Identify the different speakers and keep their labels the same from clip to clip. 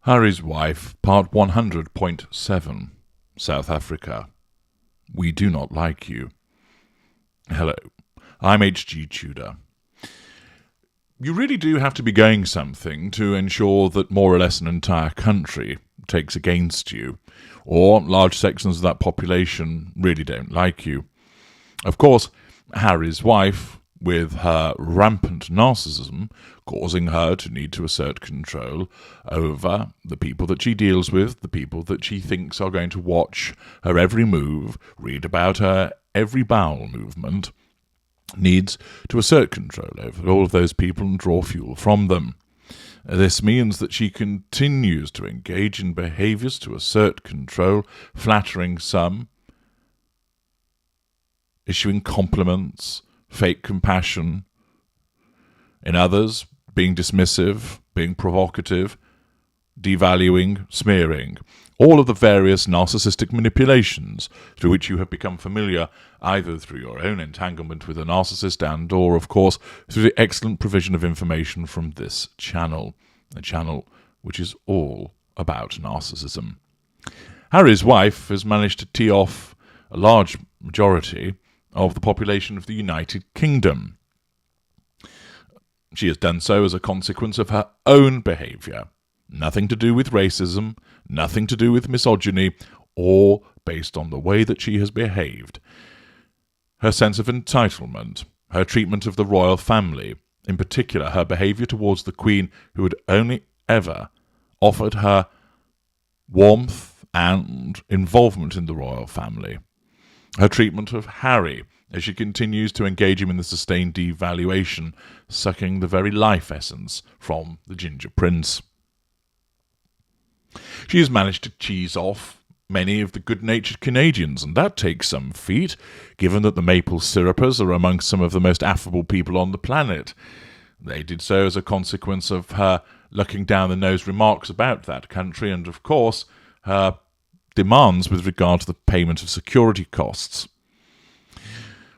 Speaker 1: Harry's Wife, Part 100.7, South Africa. We do not like you. Hello, I'm H.G. Tudor. You really do have to be going something to ensure that more or less an entire country takes against you, or large sections of that population really don't like you. Of course, Harry's wife, with her rampant narcissism, causing her to need to assert control over the people that she deals with, the people that she thinks are going to watch her every move, read about her every bowel movement, needs to assert control over all of those people and draw fuel from them. This means that she continues to engage in behaviours to assert control, flattering some, issuing compliments, fake compassion, in others, being dismissive, being provocative, devaluing, smearing, all of the various narcissistic manipulations through which you have become familiar, either through your own entanglement with a narcissist and, or, of course, through the excellent provision of information from this channel, a channel which is all about narcissism. Harry's wife has managed to tee off a large majority of the population of the United Kingdom. She has done so as a consequence of her own behaviour. Nothing to do with racism, nothing to do with misogyny, or based on the way that she has behaved. Her sense of entitlement, her treatment of the royal family, in particular her behaviour towards the Queen, who had only ever offered her warmth and involvement in the royal family. Her treatment of Harry, as she continues to engage him in the sustained devaluation, sucking the very life essence from the Ginger Prince. She has managed to cheese off many of the good-natured Canadians, and that takes some feat, given that the maple syrupers are amongst some of the most affable people on the planet. They did so as a consequence of her looking down the nose remarks about that country, and of course her demands with regard to the payment of security costs.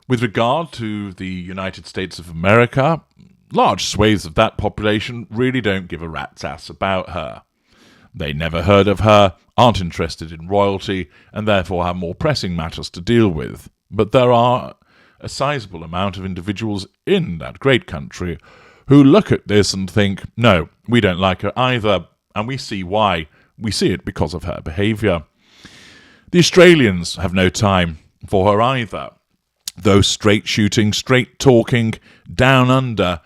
Speaker 1: With regard to the United States of America, large swathes of that population really don't give a rat's ass about her. They never heard of her, aren't interested in royalty, and therefore have more pressing matters to deal with. But there are a sizable amount of individuals in that great country who look at this and think, no, we don't like her either, and we see why. We see it because of her behaviour. The Australians have no time for her either. Those straight-shooting, straight-talking, down-under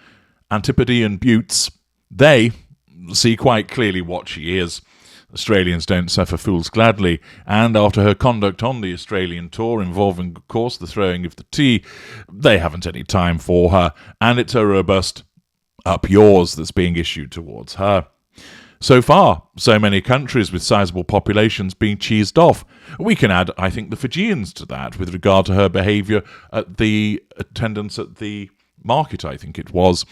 Speaker 1: Antipodean buttes, they see quite clearly what she is. Australians don't suffer fools gladly, and after her conduct on the Australian tour, involving, of course, the throwing of the tea, they haven't any time for her, and it's a robust up yours that's being issued towards her. So far, so many countries with sizable populations being cheesed off. We can add, I think, the Fijians to that with regard to her behaviour at the attendance at the market, I think it was,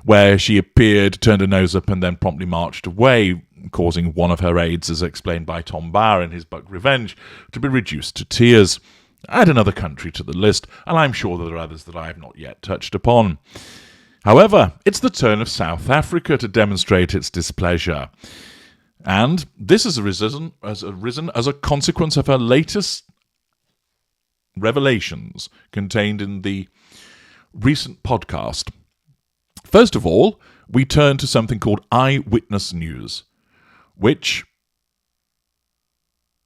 Speaker 1: where she appeared, turned her nose up, and then promptly marched away, causing one of her aides, as explained by Tom Bauer in his book Revenge, to be reduced to tears. Add another country to the list, and I'm sure there are others that I have not yet touched upon. However, it's the turn of South Africa to demonstrate its displeasure. And this has arisen as a consequence of her latest revelations contained in the recent podcast. First of all, we turn to something called Eyewitness News, which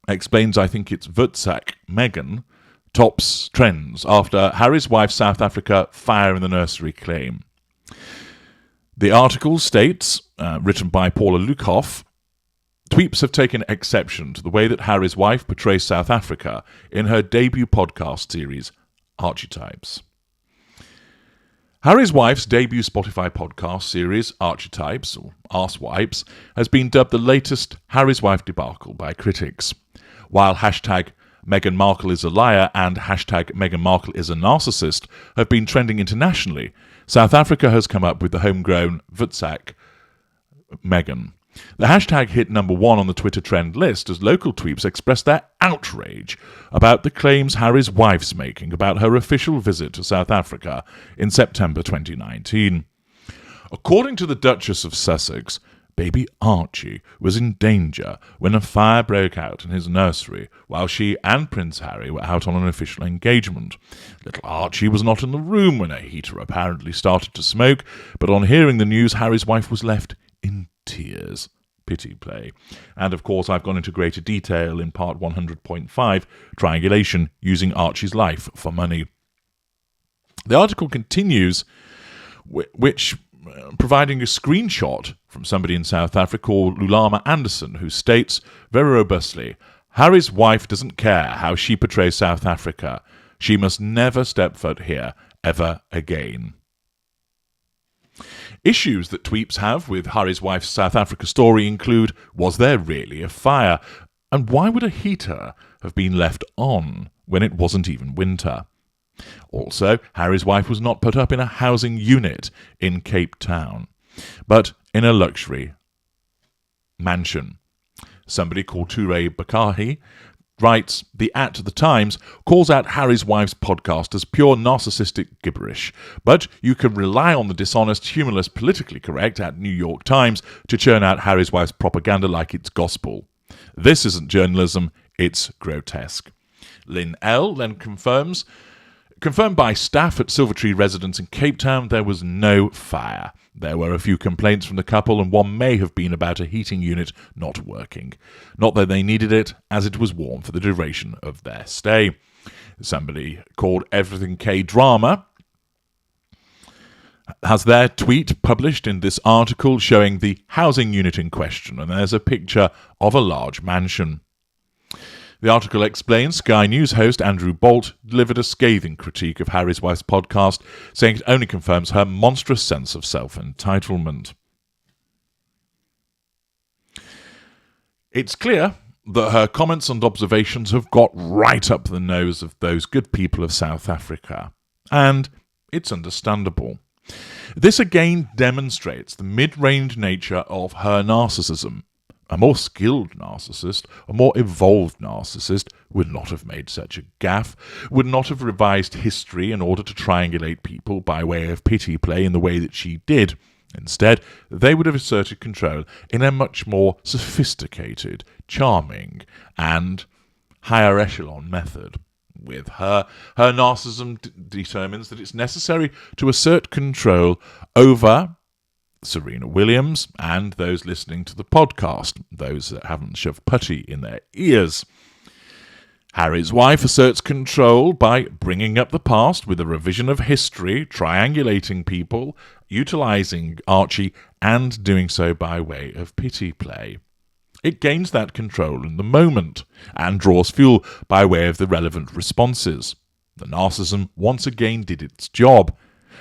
Speaker 1: explains, I think it's Wurtzak, Meghan, tops trends after Harry's wife South Africa fire in the nursery claim. The article states, written by Paula Lukhoff, Tweeps have taken exception to the way that Harry's wife portrays South Africa in her debut podcast series, Archetypes. Harry's wife's debut Spotify podcast series, Archetypes, or Arsewipes, has been dubbed the latest Harry's wife debacle by critics. While hashtag Meghan Markle is a liar and hashtag Meghan Markle is a narcissist have been trending internationally, South Africa has come up with the homegrown Wurtzak Meghan. The hashtag hit number 1 on the Twitter trend list as local tweeps expressed their outrage about the claims Harry's wife's making about her official visit to South Africa in September 2019. According to the Duchess of Sussex, baby Archie was in danger when a fire broke out in his nursery while she and Prince Harry were out on an official engagement. Little Archie was not in the room when a heater apparently started to smoke, but on hearing the news, Harry's wife was left in tears. Pity play. And of course, I've gone into greater detail in part 100.5, Triangulation, using Archie's life for money. The article continues, providing a screenshot from somebody in South Africa called Lulama Anderson, who states very robustly, Harry's wife doesn't care how she portrays South Africa. She must never step foot here ever again. Issues that tweeps have with Harry's wife's South Africa story include, was there really a fire? And why would a heater have been left on when it wasn't even winter? Also, Harry's wife was not put up in a housing unit in Cape Town, but in a luxury mansion. Somebody called Toure Bakahi writes, the Times calls out Harry's wife's podcast as pure narcissistic gibberish, but you can rely on the dishonest, humorless, politically correct New York Times to churn out Harry's wife's propaganda like it's gospel. This isn't journalism, it's grotesque. Lynn L. then confirmed by staff at Silvertree residence in Cape Town, there was no fire. There were a few complaints from the couple, and one may have been about a heating unit not working. Not that they needed it, as it was warm for the duration of their stay. Somebody called Everything K-Drama has their tweet published in this article showing the housing unit in question, and there's a picture of a large mansion. The article explains Sky News host Andrew Bolt delivered a scathing critique of Harry's wife's podcast, saying it only confirms her monstrous sense of self-entitlement. It's clear that her comments and observations have got right up the nose of those good people of South Africa, and it's understandable. This again demonstrates the mid-range nature of her narcissism. A more skilled narcissist, a more evolved narcissist, would not have made such a gaffe, would not have revised history in order to triangulate people by way of pity play in the way that she did. Instead, they would have asserted control in a much more sophisticated, charming, and higher echelon method. With her narcissism determines that it's necessary to assert control over Serena Williams and those listening to the podcast, those that haven't shoved putty in their ears. Harry's wife asserts control by bringing up the past with a revision of history, triangulating people, utilising Archie, and doing so by way of pity play. It gains that control in the moment and draws fuel by way of the relevant responses. The narcissism once again did its job.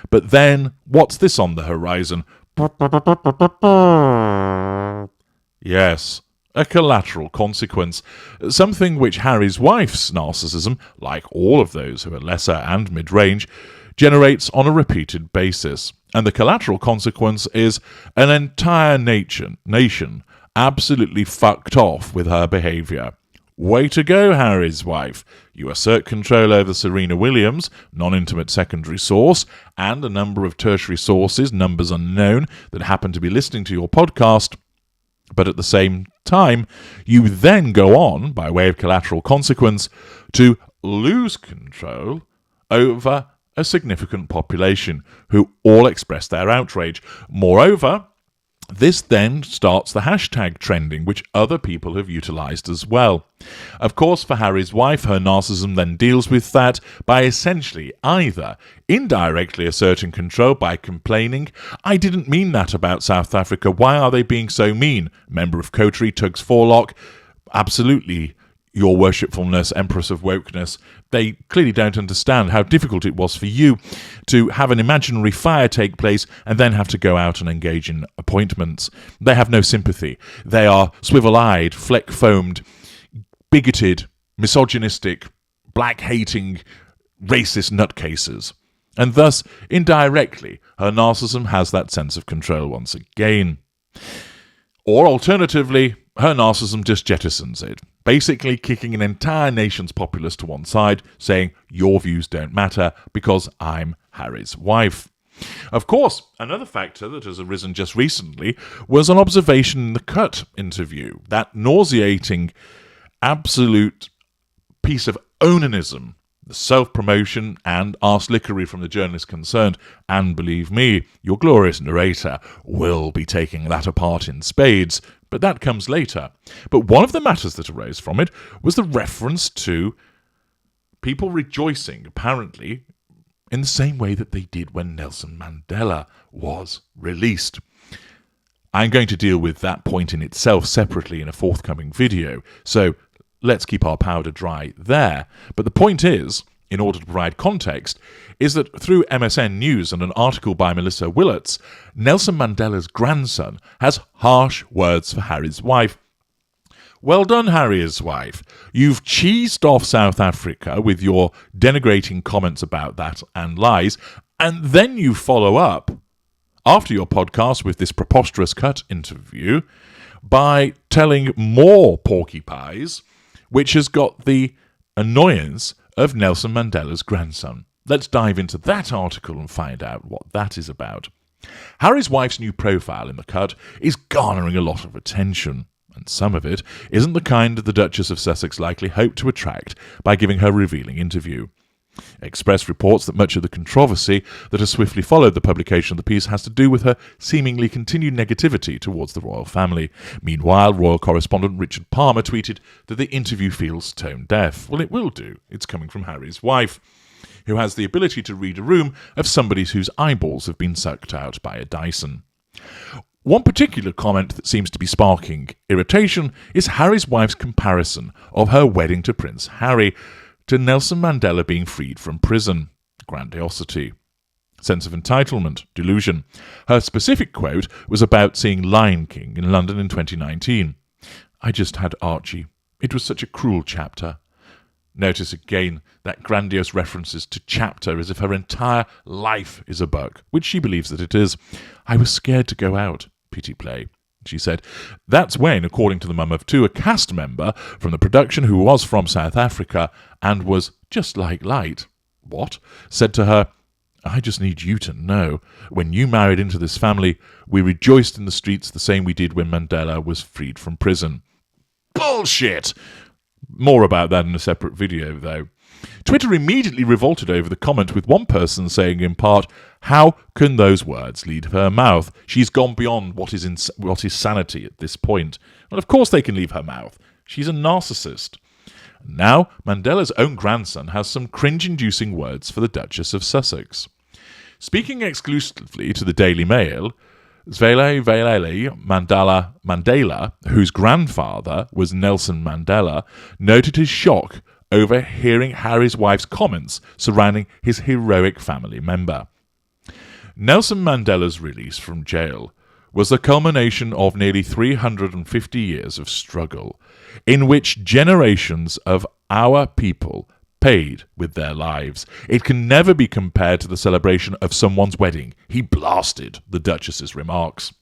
Speaker 1: But then, what's this on the horizon? Yes, a collateral consequence, something which Harry's wife's narcissism, like all of those who are lesser and mid-range, generates on a repeated basis. And the collateral consequence is an entire nation absolutely fucked off with her behaviour. Way to go, Harry's wife. You assert control over Serena Williams, non-intimate secondary source, and a number of tertiary sources, numbers unknown, that happen to be listening to your podcast. But at the same time, you then go on, by way of collateral consequence, to lose control over a significant population who all express their outrage. Moreover, this then starts the hashtag trending, which other people have utilised as well. Of course, for Harry's wife, her narcissism then deals with that by essentially either indirectly asserting control by complaining, I didn't mean that about South Africa, why are they being so mean? Member of Coterie, Tugs Forlock, absolutely, your worshipfulness, Empress of Wokeness, they clearly don't understand how difficult it was for you to have an imaginary fire take place and then have to go out and engage in appointments. They have no sympathy. They are swivel-eyed, fleck-foamed, bigoted, misogynistic, black-hating, racist nutcases. And thus, indirectly, her narcissism has that sense of control once again. Or alternatively, her narcissism just jettisons it, basically kicking an entire nation's populace to one side, saying, your views don't matter because I'm Harry's wife. Of course, another factor that has arisen just recently was an observation in the Cut interview, that nauseating, absolute piece of onanism, the self-promotion and arse-lickery from the journalist concerned, and believe me, your glorious narrator will be taking that apart in spades, but that comes later. But one of the matters that arose from it was the reference to people rejoicing, apparently, in the same way that they did when Nelson Mandela was released. I'm going to deal with that point in itself separately in a forthcoming video, so let's keep our powder dry there. But the point is, in order to provide context, is that through MSN News and an article by Melissa Willets, Nelson Mandela's grandson has harsh words for Harry's wife. Well done, Harry's wife. You've cheesed off South Africa with your denigrating comments about that and lies, and then you follow up, after your podcast with this preposterous Cut interview, by telling more porcupines, which has got the annoyance of Nelson Mandela's grandson. Let's dive into that article and find out what that is about. Harry's wife's new profile in the Cut is garnering a lot of attention, and some of it isn't the kind the Duchess of Sussex likely hoped to attract by giving her revealing interview. Express reports that much of the controversy that has swiftly followed the publication of the piece has to do with her seemingly continued negativity towards the royal family. Meanwhile, royal correspondent Richard Palmer tweeted that the interview feels tone deaf. Well, it will do. It's coming from Harry's wife, who has the ability to read a room of somebody whose eyeballs have been sucked out by a Dyson. One particular comment that seems to be sparking irritation is Harry's wife's comparison of her wedding to Prince Harry to Nelson Mandela being freed from prison. Grandiosity. Sense of entitlement. Delusion. Her specific quote was about seeing Lion King in London in 2019. I just had Archie. It was such a cruel chapter. Notice again that grandiose references to chapter as if her entire life is a book, which she believes that it is. I was scared to go out. Pity play. She said, that's when, according to the mum of two, a cast member from the production who was from South Africa and was just like light, what? Said to her, I just need you to know, when you married into this family, we rejoiced in the streets the same we did when Mandela was freed from prison. Bullshit! More about that in a separate video, though. Twitter immediately revolted over the comment, with one person saying in part, how can those words leave her mouth? She's gone beyond what is sanity at this point. Well, of course they can leave her mouth. She's a narcissist. Now, Mandela's own grandson has some cringe-inducing words for the Duchess of Sussex. Speaking exclusively to the Daily Mail, Zweli Mandela, whose grandfather was Nelson Mandela, noted his shock over hearing Harry's wife's comments surrounding his heroic family member. Nelson Mandela's release from jail was the culmination of nearly 350 years of struggle, in which generations of our people paid with their lives. It can never be compared to the celebration of someone's wedding. He blasted the Duchess's remarks.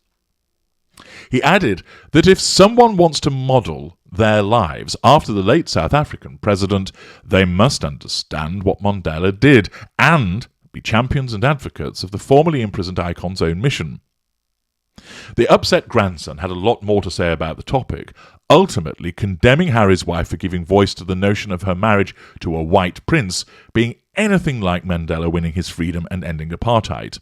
Speaker 1: He added that if someone wants to model their lives after the late South African president, they must understand what Mandela did and be champions and advocates of the formerly imprisoned icon's own mission. The upset grandson had a lot more to say about the topic, ultimately condemning Harry's wife for giving voice to the notion of her marriage to a white prince being anything like Mandela winning his freedom and ending apartheid.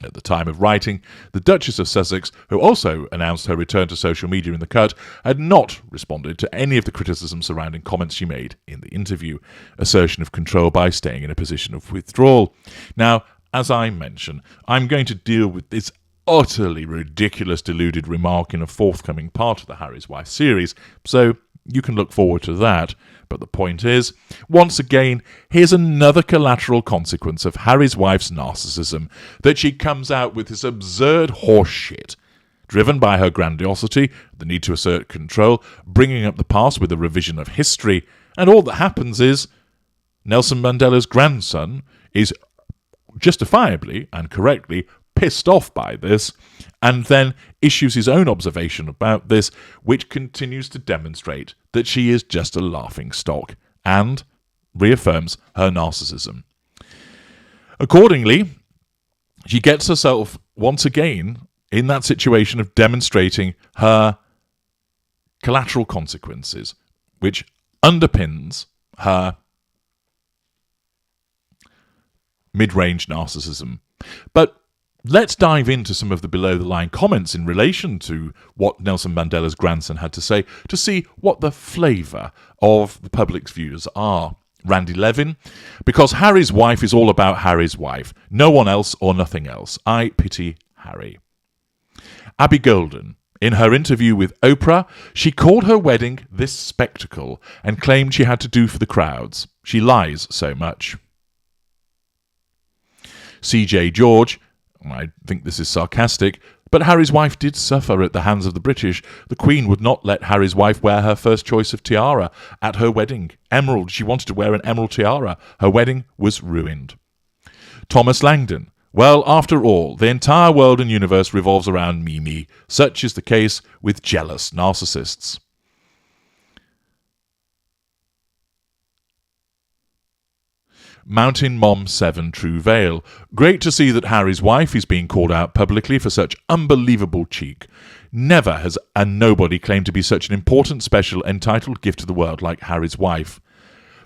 Speaker 1: At the time of writing, the Duchess of Sussex, who also announced her return to social media in the Cut, had not responded to any of the criticism surrounding comments she made in the interview, assertion of control by staying in a position of withdrawal. Now, as I mentioned, I'm going to deal with this utterly ridiculous deluded remark in a forthcoming part of the Harry's Wife series, so you can look forward to that. But the point is, once again, here's another collateral consequence of Harry's wife's narcissism, that she comes out with this absurd horse shit, driven by her grandiosity, the need to assert control, bringing up the past with a revision of history, and all that happens is Nelson Mandela's grandson is justifiably and correctly pissed off by this, and then issues his own observation about this, which continues to demonstrate that she is just a laughing stock, and reaffirms her narcissism. Accordingly, she gets herself once again in that situation of demonstrating her collateral consequences, which underpins her mid-range narcissism. But let's dive into some of the below-the-line comments in relation to what Nelson Mandela's grandson had to say to see what the flavour of the public's views are. Randy Levin, because Harry's wife is all about Harry's wife. No one else or nothing else. I pity Harry. Abby Golden, in her interview with Oprah, she called her wedding this spectacle and claimed she had to do for the crowds. She lies so much. CJ George, I think this is sarcastic, but Harry's wife did suffer at the hands of the British. The Queen would not let Harry's wife wear her first choice of tiara at her wedding. Emerald, she wanted to wear an emerald tiara. Her wedding was ruined. Thomas Langdon, well, after all, the entire world and universe revolves around Mimi. Such is the case with jealous narcissists. Mountain Mom 7 True Veil. Great to see that Harry's wife is being called out publicly for such unbelievable cheek. Never has a nobody claimed to be such an important, special, entitled gift to the world like Harry's wife.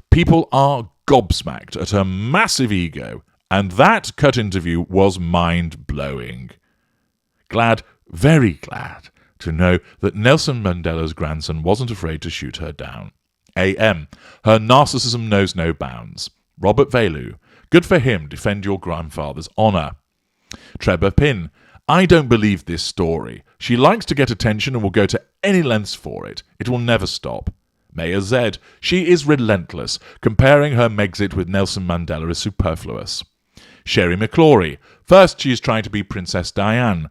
Speaker 1: People are gobsmacked at her massive ego, and that cut interview was mind-blowing. Glad, very glad, to know that Nelson Mandela's grandson wasn't afraid to shoot her down. AM. Her narcissism knows no bounds. Robert Velu, good for him, defend your grandfather's honour. Trevor Pinn, I don't believe this story. She likes to get attention and will go to any lengths for it. It will never stop. Maya Z, she is relentless. Comparing her Megxit with Nelson Mandela is superfluous. Sherry McClory, first she is trying to be Princess Diane,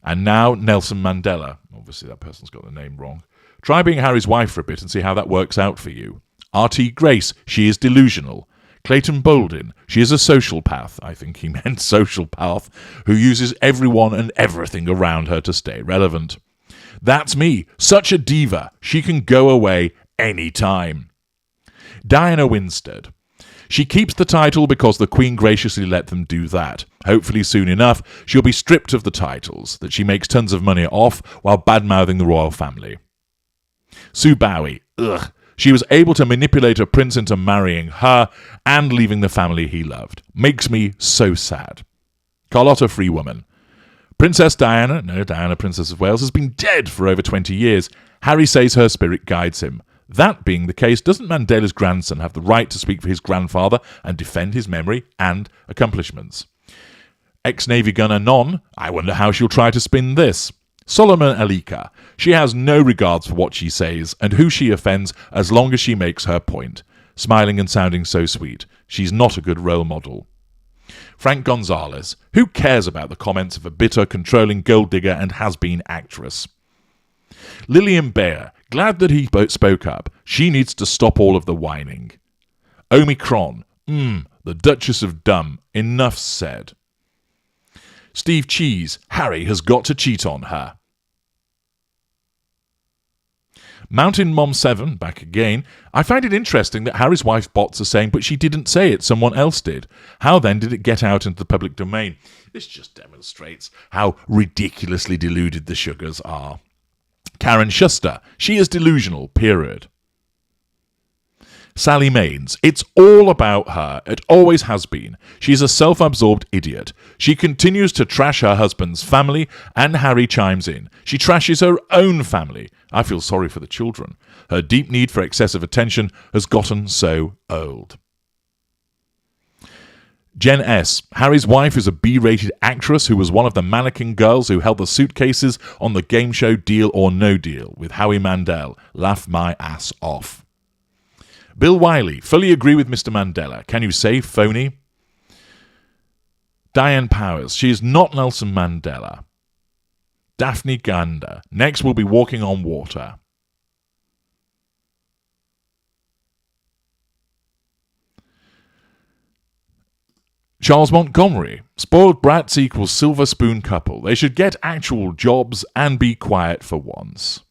Speaker 1: and now Nelson Mandela. Obviously that person's got the name wrong. Try being Harry's wife for a bit and see how that works out for you. R.T. Grace, she is delusional. Clayton Bolden, she is a sociopath, I think he meant sociopath, who uses everyone and everything around her to stay relevant. That's me, such a diva, she can go away any time. Diana Winstead, she keeps the title because the Queen graciously let them do that. Hopefully soon enough, she'll be stripped of the titles that she makes tons of money off while bad-mouthing the royal family. Sue Bowie, ugh. She was able to manipulate a prince into marrying her and leaving the family he loved. Makes me so sad. Carlotta Freewoman. Princess Diana, no, Diana, Princess of Wales, has been dead for over 20 years. Harry says her spirit guides him. That being the case, doesn't Mandela's grandson have the right to speak for his grandfather and defend his memory and accomplishments? Ex-Navy gunner Non, I wonder how she'll try to spin this. Solomon Alika, she has no regards for what she says and who she offends as long as she makes her point. Smiling and sounding so sweet. She's not a good role model. Frank Gonzalez, who cares about the comments of a bitter, controlling gold digger and has-been actress? Lillian Baer, glad that he spoke up. She needs to stop all of the whining. Omicron, the Duchess of Dumb, enough said. Steve Cheese, Harry has got to cheat on her. Mountain Mom 7, back again. I find it interesting that Harry's wife bots are saying, but she didn't say it, someone else did. How then did it get out into the public domain? This just demonstrates how ridiculously deluded the sugars are. Karen Schuster, she is delusional, period. Sally Maines, it's all about her. It always has been. She's a self-absorbed idiot. She continues to trash her husband's family, and Harry chimes in. She trashes her own family. I feel sorry for the children. Her deep need for excessive attention has gotten so old. Jen S. Harry's wife is a B-rated actress who was one of the mannequin girls who held the suitcases on the game show Deal or No Deal with Howie Mandel. Laugh my ass off. Bill Wiley, fully agree with Mr. Mandela. Can you say phony? Diane Powers, she is not Nelson Mandela. Daphne Gander, next we'll be walking on water. Charles Montgomery, spoiled brats equals silver spoon couple. They should get actual jobs and be quiet for once.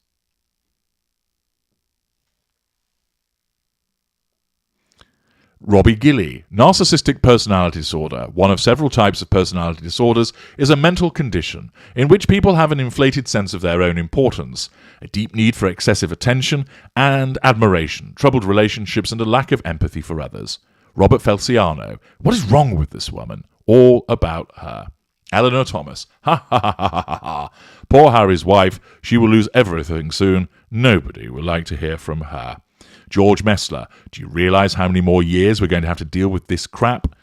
Speaker 1: Robbie Gilley. Narcissistic personality disorder, one of several types of personality disorders, is a mental condition in which people have an inflated sense of their own importance, a deep need for excessive attention and admiration, troubled relationships, and a lack of empathy for others. Robert Felciano. What is wrong with this woman? All about her. Eleanor Thomas. Ha ha ha ha ha ha. Poor Harry's wife. She will lose everything soon. Nobody will like to hear from her. George Messler. Do you realise how many more years we're going to have to deal with this crap?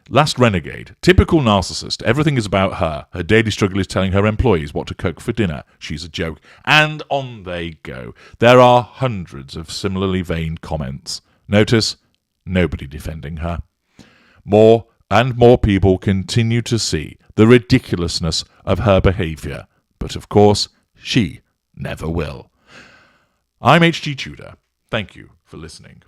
Speaker 1: Last Renegade. Typical narcissist. Everything is about her. Her daily struggle is telling her employees what to cook for dinner. She's a joke. And on they go. There are hundreds of similarly vain comments. Notice, nobody defending her. More and more people continue to see the ridiculousness of her behaviour. But of course, she never will. I'm H.G. Tudor. Thank you for listening.